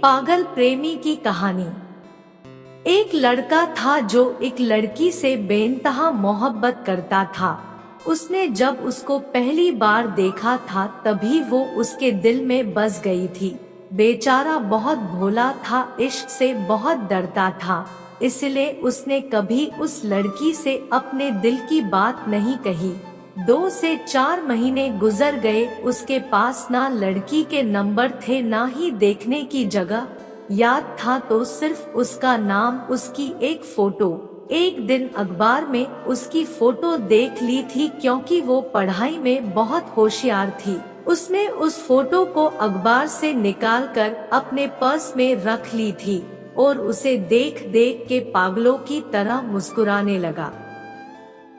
पागल प्रेमी की कहानी। एक लड़का था जो एक लड़की से बेइंतहा मोहब्बत करता था। उसने जब उसको पहली बार देखा था तभी वो उसके दिल में बस गई थी। बेचारा बहुत भोला था, इश्क से बहुत डरता था, इसलिए उसने कभी उस लड़की से अपने दिल की बात नहीं कही। 2 से 4 महीने गुजर गए, उसके पास ना लड़की के नंबर थे ना ही देखने की जगह। याद था तो सिर्फ उसका नाम, उसकी एक फोटो। एक दिन अखबार में उसकी फोटो देख ली थी क्योंकि वो पढ़ाई में बहुत होशियार थी। उसने उस फोटो को अखबार से निकालकर अपने पर्स में रख ली थी और उसे देख देख के पागलों की तरह मुस्कुराने लगा।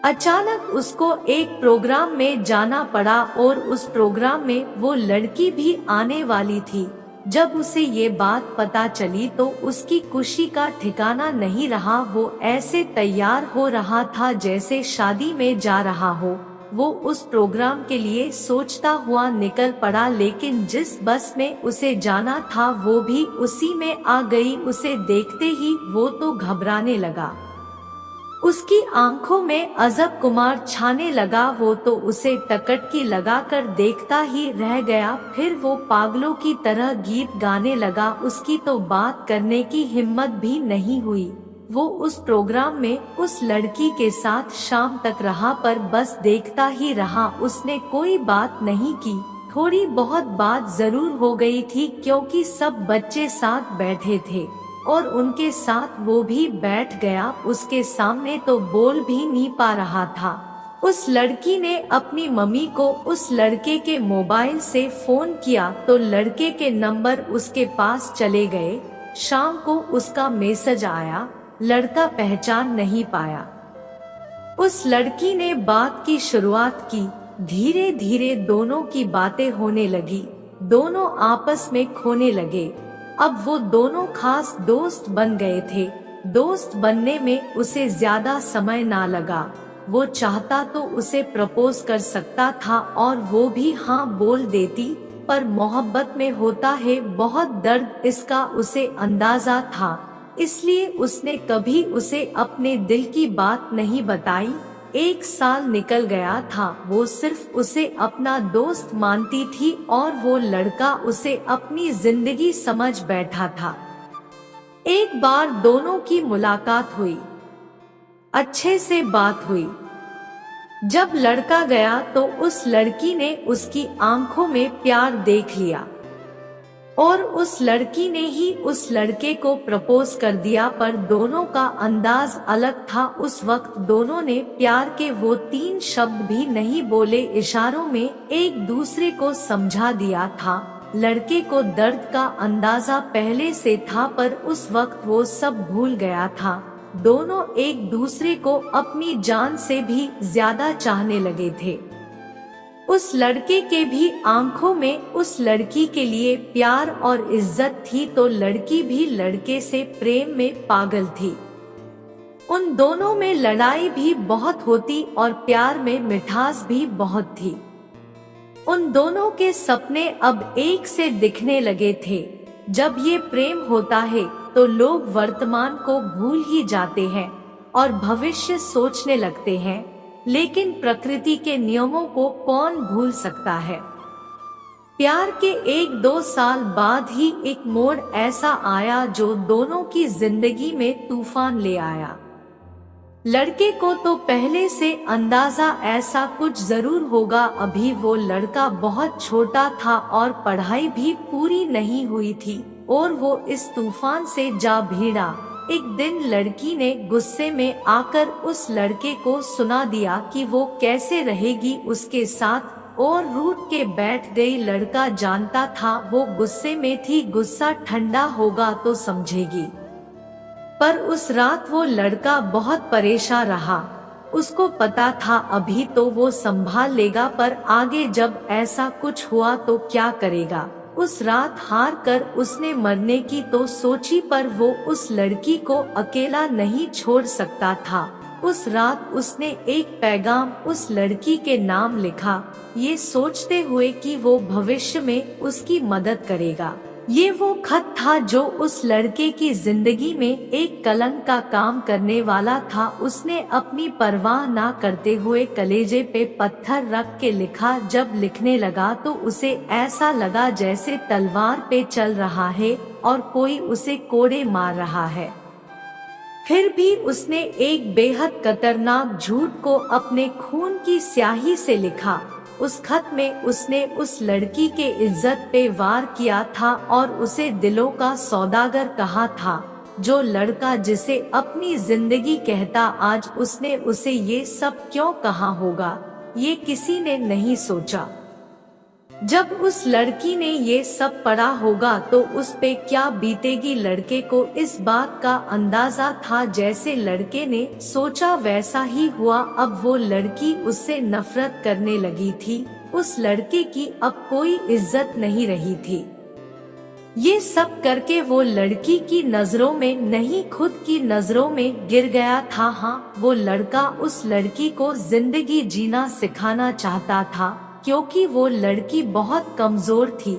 अचानक उसको एक प्रोग्राम में जाना पड़ा और उस प्रोग्राम में वो लड़की भी आने वाली थी। जब उसे ये बात पता चली तो उसकी खुशी का ठिकाना नहीं रहा। वो ऐसे तैयार हो रहा था जैसे शादी में जा रहा हो। वो उस प्रोग्राम के लिए सोचता हुआ निकल पड़ा, लेकिन जिस बस में उसे जाना था वो भी उसी में आ गई। उसे देखते ही वो तो घबराने लगा। उसकी आंखों में अजब कुमार छाने लगा। वो तो उसे टकटकी लगाकर देखता ही रह गया। फिर वो पागलों की तरह गीत गाने लगा। उसकी तो बात करने की हिम्मत भी नहीं हुई। वो उस प्रोग्राम में उस लड़की के साथ शाम तक रहा, पर बस देखता ही रहा। उसने कोई बात नहीं की। थोड़ी बहुत बात जरूर हो गई थी क्योंकि सब बच्चे साथ बैठे थे और उनके साथ वो भी बैठ गया। उसके सामने तो बोल भी नहीं पा रहा था। उस लड़की ने अपनी मम्मी को उस लड़के के मोबाइल से फोन किया तो लड़के के नंबर उसके पास चले गए। शाम को उसका मैसेज आया, लड़का पहचान नहीं पाया। उस लड़की ने बात की शुरुआत की। धीरे धीरे दोनों की बातें होने लगी। दोनों आपस में खोने लगे। अब वो दोनों खास दोस्त बन गए थे। दोस्त बनने में उसे ज्यादा समय ना लगा। वो चाहता तो उसे प्रपोज कर सकता था और वो भी हाँ बोल देती, पर मोहब्बत में होता है बहुत दर्द, इसका उसे अंदाजा था। इसलिए उसने कभी उसे अपने दिल की बात नहीं बताई। 1 साल निकल गया था। वो सिर्फ उसे अपना दोस्त मानती थी और वो लड़का उसे अपनी जिंदगी समझ बैठा था। एक बार दोनों की मुलाकात हुई, अच्छे से बात हुई। जब लड़का गया तो उस लड़की ने उसकी आंखों में प्यार देख लिया और उस लड़की ने ही उस लड़के को प्रपोज कर दिया, पर दोनों का अंदाज अलग था। उस वक्त दोनों ने प्यार के वो 3 शब्द भी नहीं बोले, इशारों में एक दूसरे को समझा दिया था। लड़के को दर्द का अंदाजा पहले से था, पर उस वक्त वो सब भूल गया था। दोनों एक दूसरे को अपनी जान से भी ज्यादा चाहने लगे थे। उस लड़के के भी आंखों में उस लड़की के लिए प्यार और इज्जत थी, तो लड़की भी लड़के से प्रेम में पागल थी। उन दोनों में लड़ाई भी बहुत होती और प्यार में मिठास भी बहुत थी। उन दोनों के सपने अब एक से दिखने लगे थे। जब ये प्रेम होता है तो लोग वर्तमान को भूल ही जाते हैं और भविष्य सोचने लगते हैं, लेकिन प्रकृति के नियमों को कौन भूल सकता है। प्यार के 1-2 साल बाद ही एक मोड़ ऐसा आया जो दोनों की जिंदगी में तूफान ले आया। लड़के को तो पहले से अंदाजा ऐसा कुछ जरूर होगा। अभी वो लड़का बहुत छोटा था और पढ़ाई भी पूरी नहीं हुई थी और वो इस तूफान से जा भिड़ा। एक दिन लड़की ने गुस्से में आकर उस लड़के को सुना दिया कि वो कैसे रहेगी उसके साथ और रूठ के बैठ गई। लड़का जानता था वो गुस्से में थी, गुस्सा ठंडा होगा तो समझेगी, पर उस रात वो लड़का बहुत परेशान रहा। उसको पता था अभी तो वो संभाल लेगा, पर आगे जब ऐसा कुछ हुआ तो क्या करेगा। उस रात हार कर उसने मरने की तो सोची, पर वो उस लड़की को अकेला नहीं छोड़ सकता था। उस रात उसने एक पैगाम उस लड़की के नाम लिखा, ये सोचते हुए कि वो भविष्य में उसकी मदद करेगा। ये वो खत था जो उस लड़के की जिंदगी में एक कलंक का काम करने वाला था। उसने अपनी परवाह ना करते हुए कलेजे पे पत्थर रख के लिखा। जब लिखने लगा तो उसे ऐसा लगा जैसे तलवार पे चल रहा है और कोई उसे कोड़े मार रहा है। फिर भी उसने एक बेहद खतरनाक झूठ को अपने खून की स्याही से लिखा। उस खत में उसने उस लड़की के इज्जत पे वार किया था और उसे दिलों का सौदागर कहा था। जो लड़का जिसे अपनी जिंदगी कहता, आज उसने उसे ये सब क्यों कहा होगा, ये किसी ने नहीं सोचा। जब उस लड़की ने ये सब पढ़ा होगा तो उस पे क्या बीतेगी। लड़के को इस बात का अंदाजा था, जैसे लड़के ने सोचा वैसा ही हुआ। अब वो लड़की उससे नफरत करने लगी थी। उस लड़के की अब कोई इज्जत नहीं रही थी। ये सब करके वो लड़की की नजरों में नहीं, खुद की नजरों में गिर गया था। हाँ, वो लड़का उस लड़की को जिंदगी जीना सिखाना चाहता था, क्योंकि वो लड़की बहुत कमजोर थी।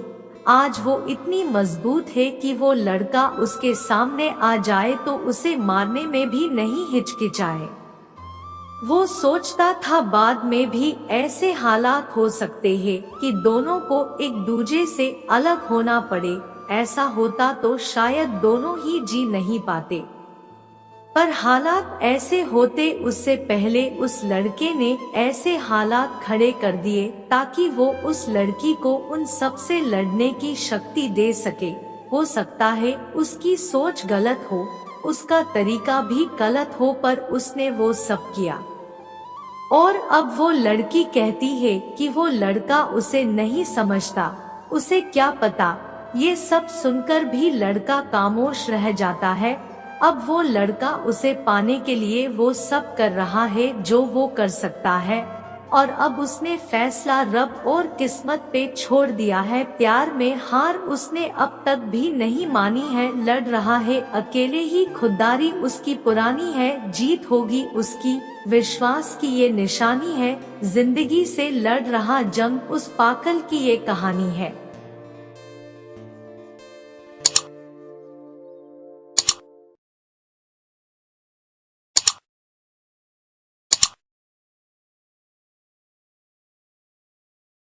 आज वो इतनी मजबूत है कि वो लड़का उसके सामने आ जाए तो उसे मारने में भी नहीं हिचकिचाए। वो सोचता था बाद में भी ऐसे हालात हो सकते हैं कि दोनों को एक दूसरे से अलग होना पड़े। ऐसा होता तो शायद दोनों ही जी नहीं पाते, पर हालात ऐसे होते उससे पहले उस लड़के ने ऐसे हालात खड़े कर दिए ताकि वो उस लड़की को उन सब से लड़ने की शक्ति दे सके। हो सकता है उसकी सोच गलत हो, उसका तरीका भी गलत हो, पर उसने वो सब किया। और अब वो लड़की कहती है कि वो लड़का उसे नहीं समझता। उसे क्या पता। ये सब सुनकर भी लड़का खामोश रह जाता है। अब वो लड़का उसे पाने के लिए वो सब कर रहा है जो वो कर सकता है, और अब उसने फैसला रब और किस्मत पे छोड़ दिया है। प्यार में हार उसने अब तक भी नहीं मानी है। लड़ रहा है अकेले ही, खुददारी उसकी पुरानी है, जीत होगी उसकी, विश्वास की ये निशानी है। जिंदगी से लड़ रहा जंग उस पागल की ये कहानी है।